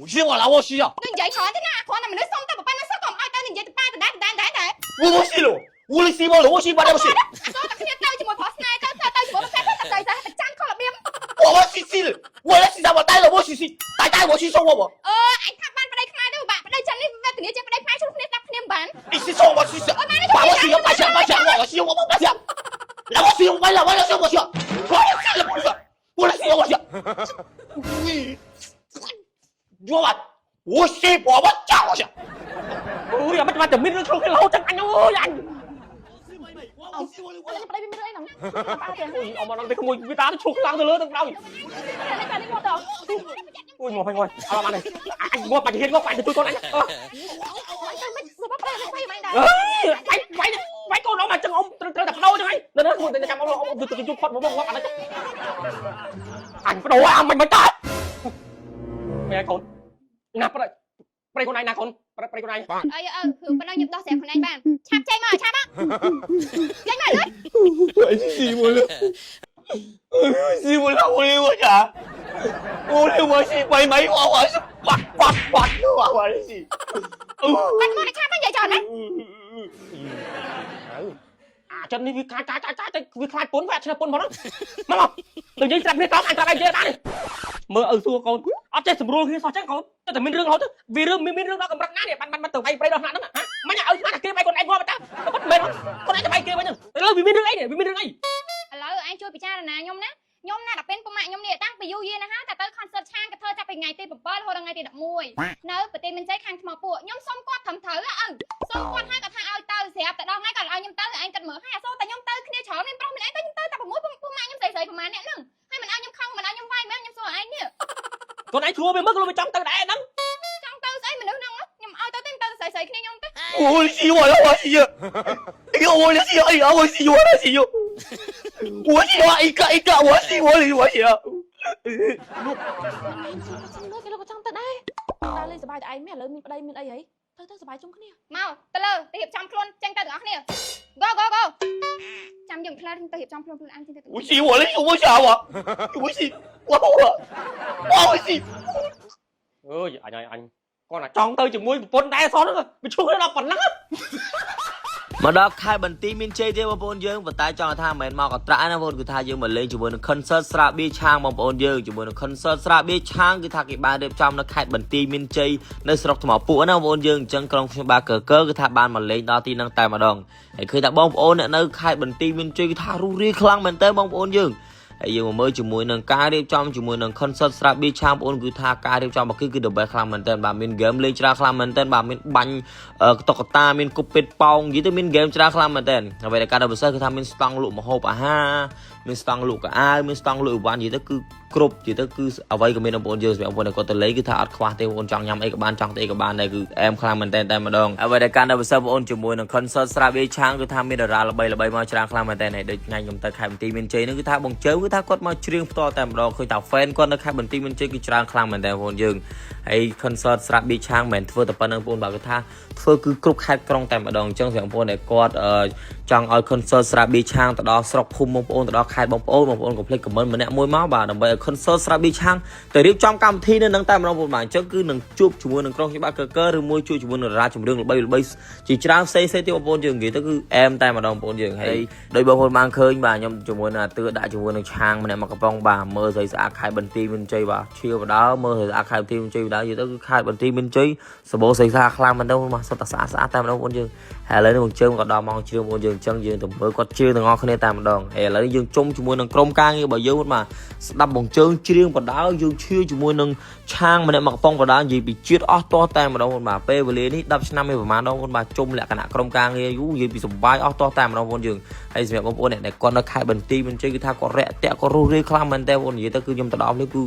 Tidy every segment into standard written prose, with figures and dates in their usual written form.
信我了，我需要。你vậy khỏi thế nào khỏi là mình nói xong tao bảo nó sao còn ai tao nhìn vậy tao ba我不信了，我的信我了，我信不了信。số tao kia tao chỉ một thỏ snai tao chỉ một cái tao đời tao chán không là biếm. 我去信了，我来信啥？我带了我去信，带我去送我不？ anh thằng ban vào đây khai đâu bạn vào đây chân đi về từ địa chân vào đây khai cho nó đắp niêm bản. 你去送我去信，把我信白信，我信我不白信，来我信我了，我了信我信，我了信了不是，我了信我信。你说吧，我信我嫁我信。ui mà chả biết nó không cái lâu chắc anh ơi anh Ông vào đây bên đây nè. ui ông mà đang thấy không mùi người ta nó chụp lăng từ lớn từ đâu ui ngồi ngồi làm ăn này anh ngồi bạch hiên ngồi bạch thì tôi con anh mấy con nó mà chân ông trời đập đâu cho anh nên nó ngồi chăm ông từ chụp phật một bông anh có đồ à mày tát mẹ con nạp đây đây con này nè con đây con này hưởng bên đây nhập đo xẻ con anh bạn chạm chay mà chạm á chay mà đấy gì mà đâu có liêu chả ô liêu mà gì quay máy hoa quạt hoa đấy gì bạn con này chạm anh vậy tròn đấy chân đi vì khai bốn vẹt là bốn món đó mà không tự nhiên làm việc đó anh ta đây chơi ta đi mơ ở xua con ở trên sầm rô khi sao chắc conแต่មានរឿងហត់វារឿងមានរឿងដល់កម្រិតណានេះបានទៅវាយប្រៃដល់ណាហ្នឹងហ៎មិនឲ្យស្មានគេវាយខ្លួនឯងងាប់តាគាត់មិនគាត់ឯងទៅវាយគេវិញទៅលើវាមានរឿងអីនេះវាមានរឿងអីឥឡូវឯងជួយពិចារណាខ្ញុំណាខ្ញុំណាដល់ពេលពុកម៉ាក់ខ្ញុំនេះតាំងពីយូរយារណាស់តែទៅ concert ឆាងក៏ធ្វើចាប់ពីថ្ងៃទី7រហូតដល់ថ្ងៃទី11នៅប្រទេសមានជ័យខាងថ្មពួកខ្ញុំសុំគាត់ត្រឹមត្រូវអើសុំគាត់ឲ្យគាត់ថាឲ្យទៅស្រាប់តែដល់ថ្ងៃគាត់ឲ្យខ្ញុំទៅឯងគាត់មើលឲ្យអសូរតែខ្ញុំទៅគ្នាច្រើនមានប្រុសមានឯងទៅខ្ញុំទៅតែ6ពុកម៉ាក់ខ្ញុំស្រីប្រហែលអ្នកហ្នឹងហើយមិនឲ្យខ្ញុំខំមិនឲ្យខ្ញុំវាយមែនខ្ញុំសួរឯងនេះខ្លួនឯងឈួរវាមើលខ្លួនវាចង់ទៅដែរហ្នឹងចង់ទៅស្អីមនុស្សហ្នឹងខ្ញុំឲ្យទៅតែទៅស្រីគ្នាខ្ញុំទៅ我信我了，我信哎呦我了信哎呀我信我了信我信我一个我信我了我信cái nó có trong tận đây ta lên sờ bài tại anh mẹ lớn mình ở đây mình ấy tới sờ bài chung kia mau tới lơ tới hiệp trong luôn tranh ta được không nè go chăm dừng lên tới hiệp trong luôn anh xin我信我了我信我信我信ơi anh con là trong tới chừng mũi bốn đá xót nữa mình chui nó phần lắm មកដល់ខែបន្ទាយមានជ័យទេបងប្អូនយើងប៉ុន្តែចង់ថាមិនមែនមកកត្រាណាបងប្អូនគឺថាយើងមកលេងជាមួយនឹង concert ស្រាបៀរឆាងបងប្អូនយើងជាមួយនឹង concert ស្រាបៀរឆាងគឺថាគេបានរៀបចំនៅខេត្តបន្ទាយមានជ័យនៅស្រុកថ្មពួកណាបងប្អូនយើងអញ្ចឹងក្រុមខ្ញុំបាកើគឺថាបានមកលេងដល់ទីហ្នឹងតែម្ដងហើយឃើញថាបងប្អូនអ្នកនៅខេត្តបន្ទាយមានជ័យគឺថារុះរាយខ្លាំងមែនតើបងប្អូនយើងហើយយើងមកមើលជាមួយនឹងការរៀបចំជាមួយនឹង concert ស្រាបៀរឆាងបងប្អូនគឺថាការរៀបចំរបស់គឺដើម្បីខ្លាំងមែនតើបាទមាន game លេងច្រើនខ្លាំងមែនតើបាទមានបាញ់តុក្កតាមានគប់ពេតប៉ោងនិយាយទៅមាន game ច្រើនខ្លាំងមែនតើអ្វីដែលការដល់ពិសេសគឺថាមានស្តង់លក់ម្ហូបអាហារមានស្តង់លក់កៅអៅមានស្តង់លក់អីវ៉ាន់និយាយទៅគឺគ្រប់និយាយទៅគឺអ្វីក៏មានបងប្អូនយើងសម្រាប់បងប្អូនដែលគាត់ទៅលេងគឺថាអត់ខ្វះទេបងប្អូនចង់ញ៉ាំអីក៏បានចង់ទៅអីក៏បានដែរគឺអែមខ្លាំងមែនតើតែម្ដងអ្វីដែលការដល់ពិសេសបងប្អូនជាមួយនឹង concert ស្រាបៀរឆាងគឺថាមានតារាល្បីៗមកច្រើនខ្លាំងមែនតើហើយដូចថ្ងៃខ្ញុំទៅខេត្តបន្ទាយមានជ័យហ្នឹងគឺថាបងជើគឺថាគាត់មកច្រៀងផ្ទាល់តែម្ដងឃើញថា fan គាត់នៅខេត្តបន្ទាយមានជ័យគឺច្រើនខ្លាំងមែនតើបងប្អូនយើងហើយ concert ស្រាបៀរឆាងមិនមែនធ្វើតែប៉ុណ្្នឹងបងប្អូនបាទគឺថាធ្វើគឺគ្រប់ខេត្តក្រុងតែម្ដងអញ្ចឹងសម្រាប់បងប្អូនដែលគាត់ចង់ឲ្យ concert ស្រាបៀរឆាងទៅដល់ស្រុកភូមិបងប្អូនទៅដល់ខេត្តបងប្អូនកុំភ្លេច comment ម្នាក់មួយមកបាទដើម្បីឲ្យ concert ស្រាបៀរឆាងទៅរៀបចំកម្មវិធីនៅនឹងតែម្ដងបងប្អូនបាទអញ្ចឹងគឺនឹងជួបជាមួយនឹងក្រុមច្បាប់កើឬមួយជួបជាមួយនឹងតារាចម្រៀងល្បីៗជាច្រើនផ្សេងៗទៀតបងប្អូនយើងនិយាយទៅគឺអែមតែម្ដងបងប្អូនយើងហើយដោយបងប្អូនបានឃើញបាទខ្ញុំជាមួយនឹងអាទឿដាក់ជាមួយនឹងឆាងម្នាក់មកកំប៉ុងបាទមើលស្អីស្អាតខេត្តបន្ទាយមានជ័យបាទឈៀវបដាមើលស្អាតខេត្តបន្ទាយមានជ័យបដានិយាយទៅគឺខេត្តបន្ទាយមានជ័យសបោស្អីស្អាតខ្លាំងមែនទេបាទសុទ្ធតែស្អាតតែម្ដងបងប្អូនយើងហើយឥឡូវនេះបងជើងក៏ដល់ម៉ោងជ្រៀងបងប្អូនយើងអញ្ចឹងយើងទៅមើលគាត់ជ្រៀងទាំងអស់គ្នាតែម្ដងហើយឥឡូវនេះយើងជុំជាមួយនឹងក្រុមការងាររបស់យើងបាទស្ដាប់បងជើងជ្រៀងបដាយើងឈៀវជាមួយនឹងឆាងម្នាក់មកកំប៉ុងបដានិយាយពីជាតិអស់តោះតែម្ដងបងបាទពេលវេលានេះ10ឆ្នាំឯប្រហែលដងបងបាទជុំលក្ខណៈក្រុមការងារយូរនិយាយពីសុបាយអស់តោះតែម្ដងបងយើងហើយសម្រាប់បងប្អូនអ្នកដែលគាត់នៅខេត្តបន្ទាយមានជ័យគឺថាគាត់រាក់ទាក់គាត់រុះរាយខ្លាំងមែនតើបងប្អូននិយាយទៅគឺខ្ញុំទៅដល់នេះគឺ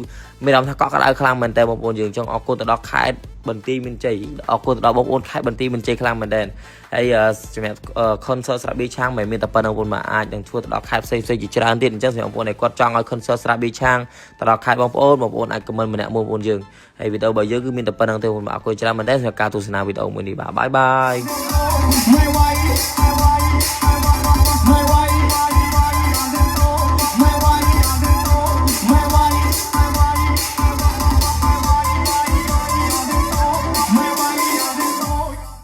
មានអារម្មណ៍ថាកក់ក្ដៅខ្លាំងមែនតើបងប្អូនយើងអញ្ចឹងអរគុណទៅដល់ខេត្តបន្ទាយមានជ័យអរគុណទៅដល់បងប្អូនខេត្តបន្ទាយមានជ័យខ្លាំងមែនតើហើយសម្រាប់ concert ស្រាបៀរឆាងមិនមានតែប៉ុណ្្នឹងបងប្អូនបាទអាចនឹងធ្វើទៅដល់ខេត្តផ្សេងៗជាច្រើនទៀតអញ្ចឹងសម្រាប់បងប្អូនដែលគាត់ចង់ឲ្យ concert ស្រាបៀរឆាងទៅដល់ខេត្តបងប្អូនអាច comment ម្នាក់មួយបងប្អូនយើងហើយវីដេអូរបស់យើងគឺមានតែប៉ុណ្្នឹងទេបងប្អូនបាទអរគុណច្រើនមែនតើសម្រាប់ការទស្សនាវីដេអូមួយនេះបាទបាយបាយ